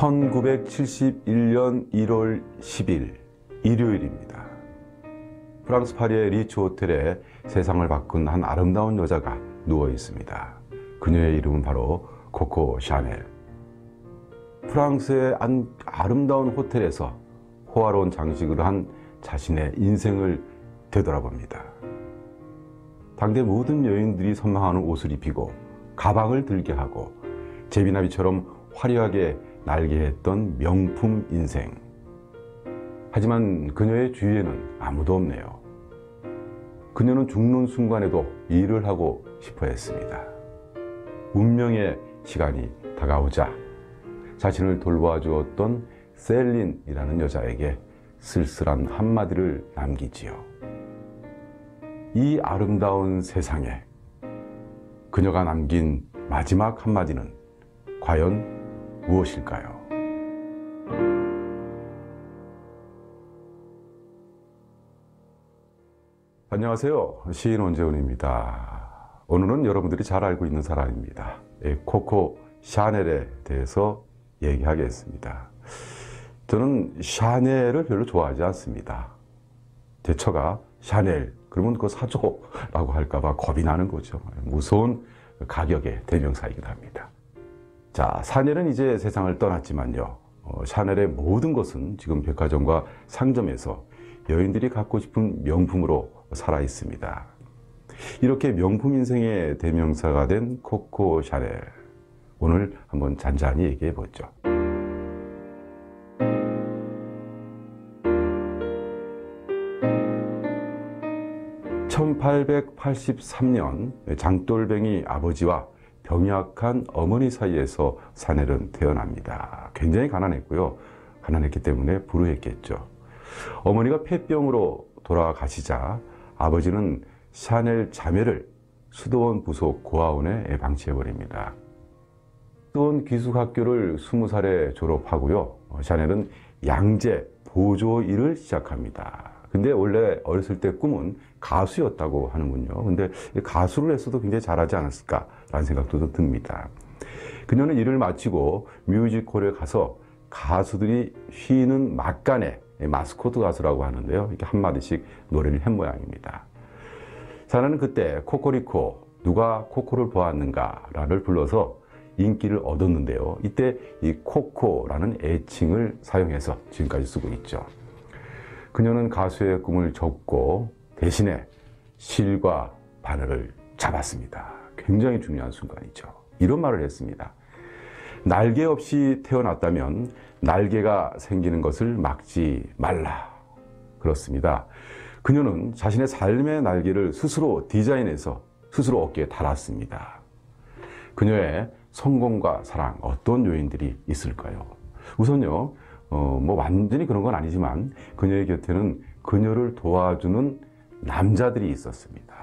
1971년 1월 10일 일요일입니다. 프랑스 파리의 리츠 호텔에 세상을 바꾼 한 아름다운 여자가 누워 있습니다. 그녀의 이름은 바로 코코 샤넬. 프랑스의 한 아름다운 호텔에서 호화로운 장식으로 한 자신의 인생을 되돌아봅니다. 당대 모든 여인들이 선망하는 옷을 입히고 가방을 들게 하고 제비나비처럼 화려하게 날게 했던 명품 인생. 하지만 그녀의 주위에는 아무도 없네요. 그녀는 죽는 순간에도 일을 하고 싶어 했습니다. 운명의 시간이 다가오자 자신을 돌봐주었던 셀린이라는 여자에게 쓸쓸한 한마디를 남기지요. 이 아름다운 세상에 그녀가 남긴 마지막 한마디는 과연 무엇일까요? 안녕하세요. 시인 원재훈입니다. 오늘은 여러분들이 잘 알고 있는 사람입니다. 코코 샤넬에 대해서 얘기하겠습니다. 저는 샤넬을 별로 좋아하지 않습니다. 제 처가 샤넬, 그러면 그거 사줘 라고 할까봐 겁이 나는 거죠. 무서운 가격의 대명사이기도 합니다. 자, 샤넬은 이제 세상을 떠났지만요. 샤넬의 모든 것은 지금 백화점과 상점에서 여인들이 갖고 싶은 명품으로 살아 있습니다. 이렇게 명품 인생의 대명사가 된 코코 샤넬. 오늘 한번 잔잔히 얘기해 보죠. (1883년) 장돌뱅이 아버지와 병약한 어머니 사이에서 샤넬은 태어납니다. 굉장히 가난했고요. 가난했기 때문에 불우했겠죠. 어머니가 폐병으로 돌아가시자 아버지는 샤넬 자매를 수도원 부속 고아원에 방치해버립니다. 수도원 기숙학교를 20살에 졸업하고요. 샤넬은 양재 보조 일을 시작합니다. 근데 원래 어렸을 때 꿈은 가수였다고 하는군요. 근데 가수를 했어도 굉장히 잘하지 않았을까라는 생각도 듭니다. 그녀는 일을 마치고 뮤지컬에 가서 가수들이 쉬는 막간에 마스코트 가수라고 하는데요. 이렇게 한마디씩 노래를 한 모양입니다. 샤넬은 그때 코코리코, 누가 코코를 보았는가를 불러서 인기를 얻었는데요. 이때 이 코코라는 애칭을 사용해서 지금까지 쓰고 있죠. 그녀는 가수의 꿈을 접고 대신에 실과 바늘을 잡았습니다. 굉장히 중요한 순간이죠. 이런 말을 했습니다. 날개 없이 태어났다면 날개가 생기는 것을 막지 말라. 그렇습니다. 그녀는 자신의 삶의 날개를 스스로 디자인해서 스스로 어깨에 달았습니다. 그녀의 성공과 사랑, 어떤 요인들이 있을까요? 우선요, 뭐 완전히 그런 건 아니지만 그녀의 곁에는 그녀를 도와주는 남자들이 있었습니다.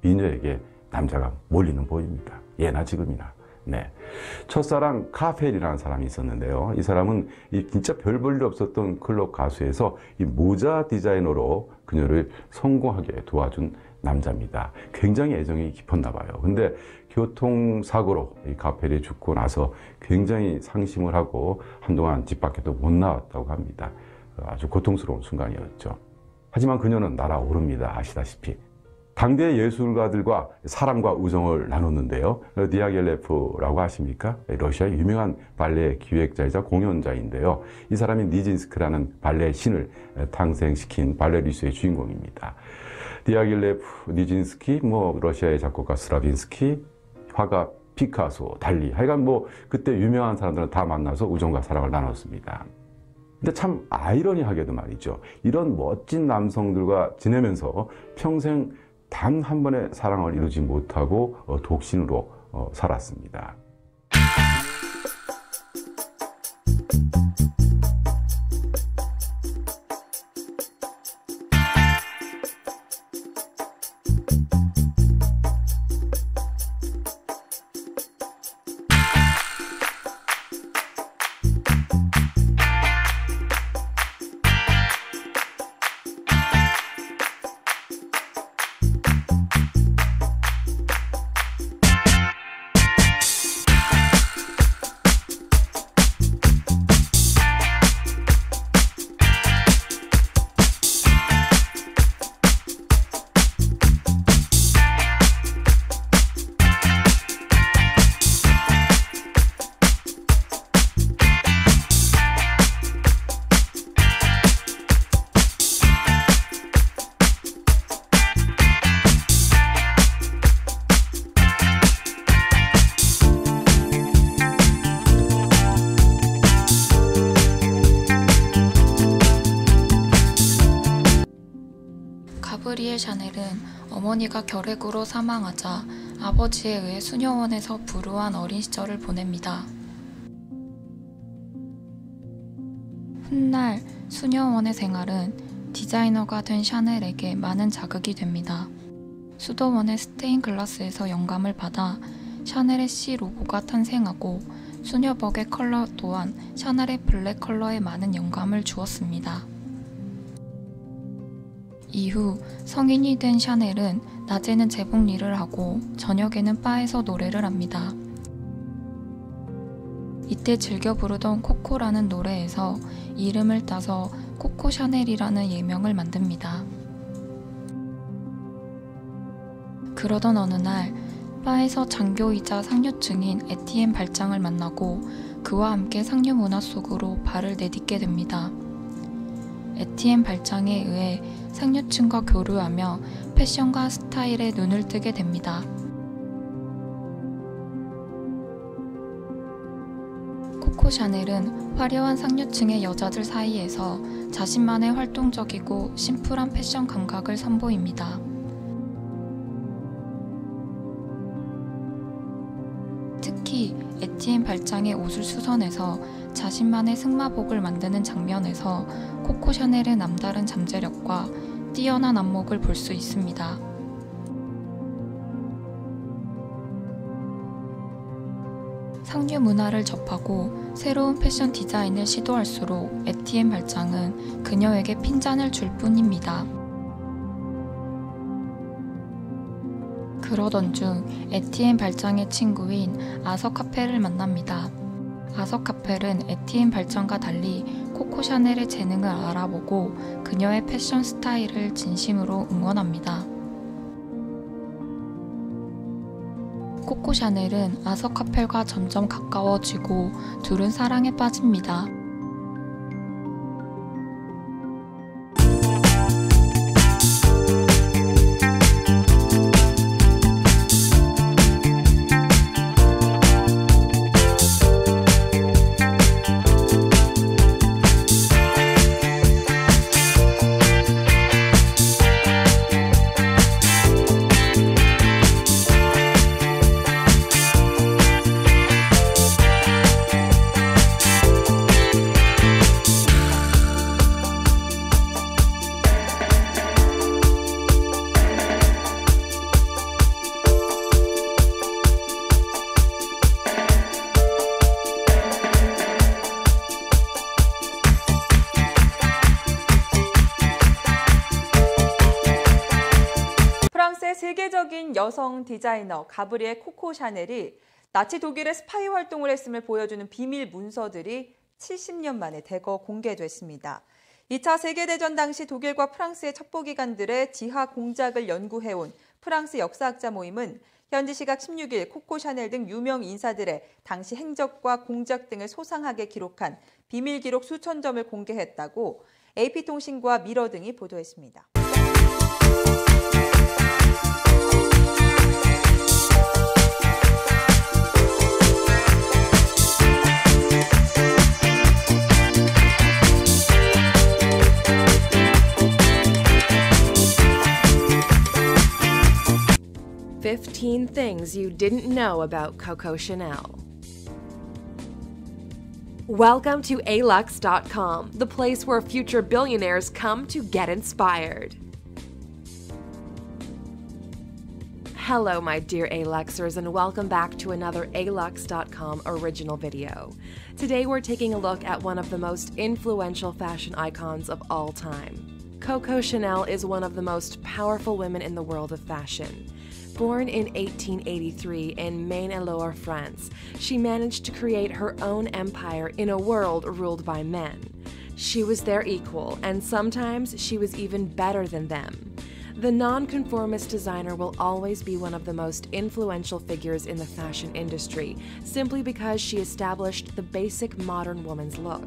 미녀에게 남자가 몰리는 보입니다. 예나 지금이나. 네. 첫사랑 카펠이라는 사람이 있었는데요. 이 사람은 진짜 별 볼 일 없었던 클럽 가수에서 이 모자 디자이너로 그녀를 성공하게 도와준 남자입니다. 굉장히 애정이 깊었나 봐요. 근데 교통사고로 이 카펠이 죽고 나서 굉장히 상심을 하고 한동안 집 밖에도 못 나왔다고 합니다. 아주 고통스러운 순간이었죠. 하지만 그녀는 날아오릅니다. 아시다시피. 당대 예술가들과 사랑과 우정을 나눴는데요. 디아겔레프라고 아십니까? 러시아의 유명한 발레 기획자이자 공연자인데요. 이 사람이 니진스크라는 발레 신을 탄생시킨 발레리스의 주인공입니다. 디아겔레프, 니진스키, 러시아의 작곡가 스트라빈스키, 화가 피카소, 달리, 하여간 그때 유명한 사람들은 다 만나서 우정과 사랑을 나눴습니다. 근데 참 아이러니하게도 말이죠. 이런 멋진 남성들과 지내면서 평생 단 한 번의 사랑을 이루지 못하고 독신으로 살았습니다. 가브리엘 샤넬은 어머니가 결핵으로 사망하자 아버지에 의해 수녀원에서 불우한 어린 시절을 보냅니다. 훗날 수녀원의 생활은 디자이너가 된 샤넬에게 많은 자극이 됩니다. 수도원의 스테인 글라스에서 영감을 받아 샤넬의 C 로고가 탄생하고 수녀복의 컬러 또한 샤넬의 블랙 컬러에 많은 영감을 주었습니다. 이후 성인이 된 샤넬은 낮에는 제복 일을 하고 저녁에는 바에서 노래를 합니다. 이때 즐겨 부르던 코코라는 노래에서 이름을 따서 코코 샤넬이라는 예명을 만듭니다. 그러던 어느 날 바에서 장교이자 상류층인 에티엔 발장을 만나고 그와 함께 상류 문화 속으로 발을 내딛게 됩니다. 에티엔 발장에 의해 상류층과 교류하며 패션과 스타일에 눈을 뜨게 됩니다. 코코 샤넬은 화려한 상류층의 여자들 사이에서 자신만의 활동적이고 심플한 패션 감각을 선보입니다. 특히 에티엔 발장의 옷을 수선해서 자신만의 승마복을 만드는 장면에서 코코 샤넬의 남다른 잠재력과 뛰어난 안목을 볼 수 있습니다. 상류 문화를 접하고 새로운 패션 디자인을 시도할수록 에티엔 발장은 그녀에게 핀잔을 줄 뿐입니다. 그러던 중 에티엔 발장의 친구인 아서 카펠을 만납니다. 아서 카펠은 에티엔 발장과 달리 코코 샤넬의 재능을 알아보고 그녀의 패션 스타일을 진심으로 응원합니다. 코코 샤넬은 아서 카펠과 점점 가까워지고 둘은 사랑에 빠집니다. 세계적인 여성 디자이너 가브리엘 코코 샤넬이 나치 독일의 스파이 활동을 했음을 보여주는 비밀 문서들이 70년 만에 대거 공개됐습니다. 2차 세계대전 당시 독일과 프랑스의 첩보기관들의 지하 공작을 연구해온 프랑스 역사학자 모임은 현지 시각 16일 코코 샤넬 등 유명 인사들의 당시 행적과 공작 등을 소상하게 기록한 비밀 기록 수천 점을 공개했다고 AP통신과 미러 등이 보도했습니다. "15 Things You Didn't Know About Coco Chanel." Welcome to alux.com, the place where future billionaires come to get inspired. Hello, my dear Aluxers, and welcome back to another alux.com original video. Today we're taking a look at one of the most influential fashion icons of all time. Coco Chanel is one of the most powerful women in the world of fashion. Born in 1883 in Maine-et-Loire, France, she managed to create her own empire in a world ruled by men. She was their equal, and sometimes she was even better than them. The nonconformist designer will always be one of the most influential figures in the fashion industry, simply because she established the basic modern woman's look.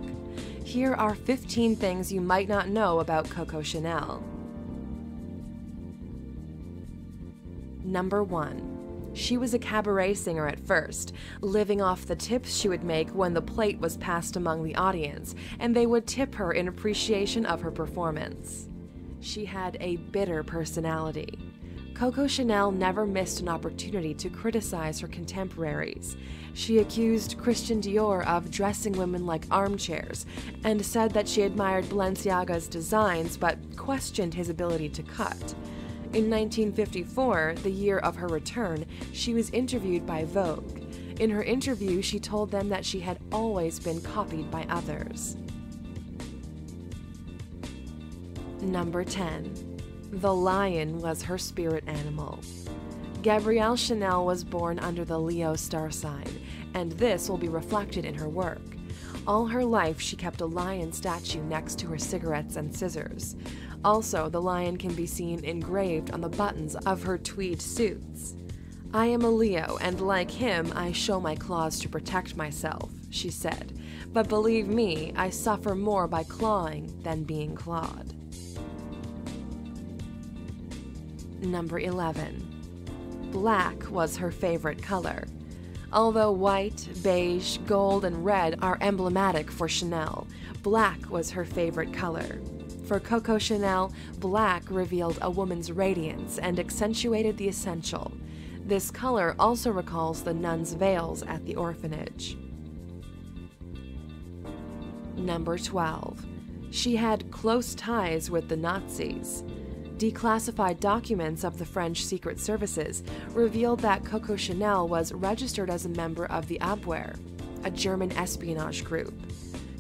Here are 15 things you might not know about Coco Chanel. Number 1. She was a cabaret singer at first, living off the tips she would make when the plate was passed among the audience, and they would tip her in appreciation of her performance. She had a bitter personality. Coco Chanel never missed an opportunity to criticize her contemporaries. She accused Christian Dior of dressing women like armchairs and said that she admired Balenciaga's designs but questioned his ability to cut. In 1954, the year of her return, she was interviewed by Vogue. In her interview, she told them that she had always been copied by others. Number 10. The lion was her spirit animal. Gabrielle Chanel was born under the Leo star sign, and this will be reflected in her work. All her life, she kept a lion statue next to her cigarettes and scissors. Also, the lion can be seen engraved on the buttons of her tweed suits. "I am a Leo, and like him, I show my claws to protect myself," she said. "But believe me, I suffer more by clawing than being clawed." Number 11. Black was her favorite color. Although white, beige, gold, and red are emblematic for Chanel, black was her favorite color. For Coco Chanel, black revealed a woman's radiance and accentuated the essential. This color also recalls the nuns' veils at the orphanage. Number 12. She had close ties with the Nazis. Declassified documents of the French Secret Services revealed that Coco Chanel was registered as a member of the Abwehr, a German espionage group.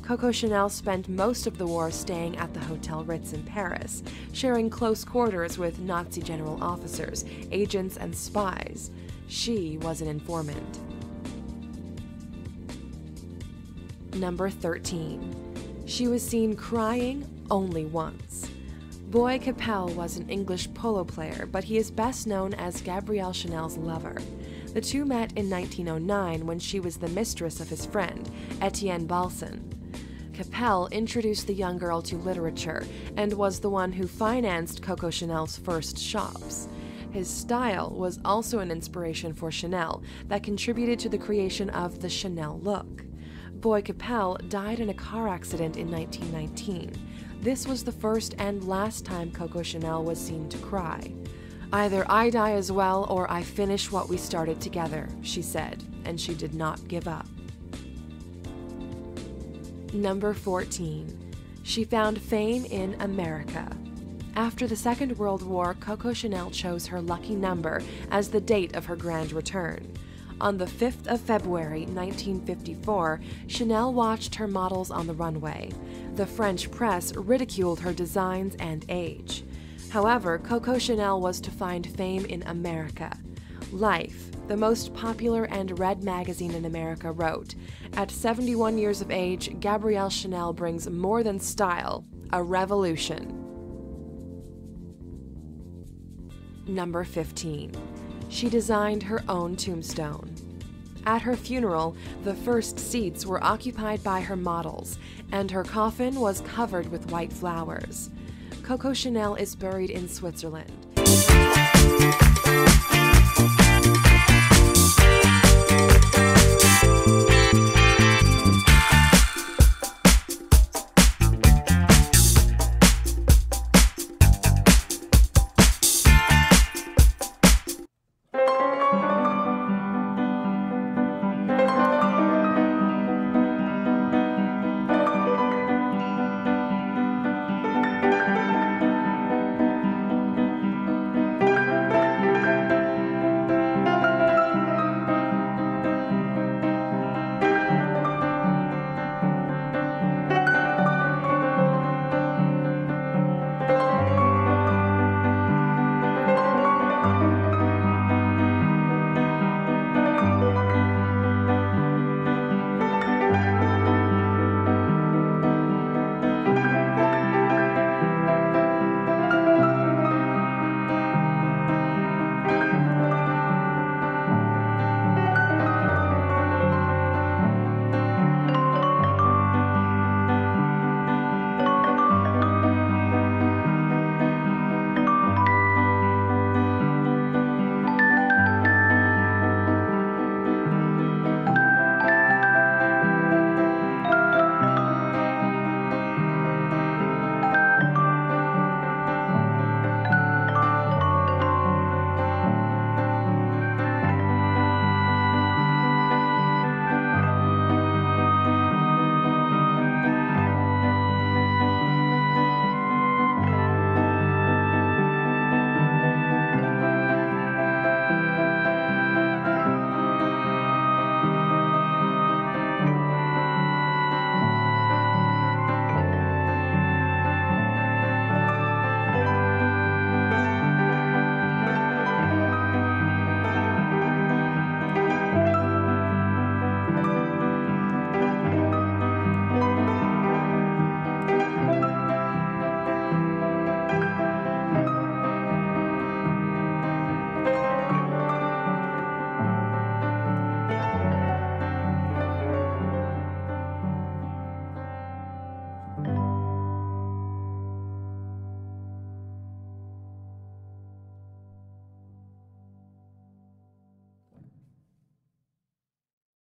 Coco Chanel spent most of the war staying at the Hotel Ritz in Paris, sharing close quarters with Nazi general officers, agents, and spies. She was an informant. Number 13. She was seen crying only once. Boy Capel was an English polo player, but he is best known as Gabrielle Chanel's lover. The two met in 1909 when she was the mistress of his friend, Etienne Balsan. Capel introduced the young girl to literature and was the one who financed Coco Chanel's first shops. His style was also an inspiration for Chanel that contributed to the creation of the Chanel look. Boy Capel died in a car accident in 1919. This was the first and last time Coco Chanel was seen to cry. "Either I die as well or I finish what we started together," she said, and she did not give up. Number 14. She found fame in America. After the Second World War, Coco Chanel chose her lucky number as the date of her grand return. On the 5th of February 1954, Chanel watched her models on the runway. The French press ridiculed her designs and age. However, Coco Chanel was to find fame in America. Life, the most popular and read magazine in America, wrote, "At 71 years of age, Gabrielle Chanel brings more than style, a revolution." Number 15. She designed her own tombstone. At her funeral, the first seats were occupied by her models, and her coffin was covered with white flowers. Coco Chanel is buried in Switzerland.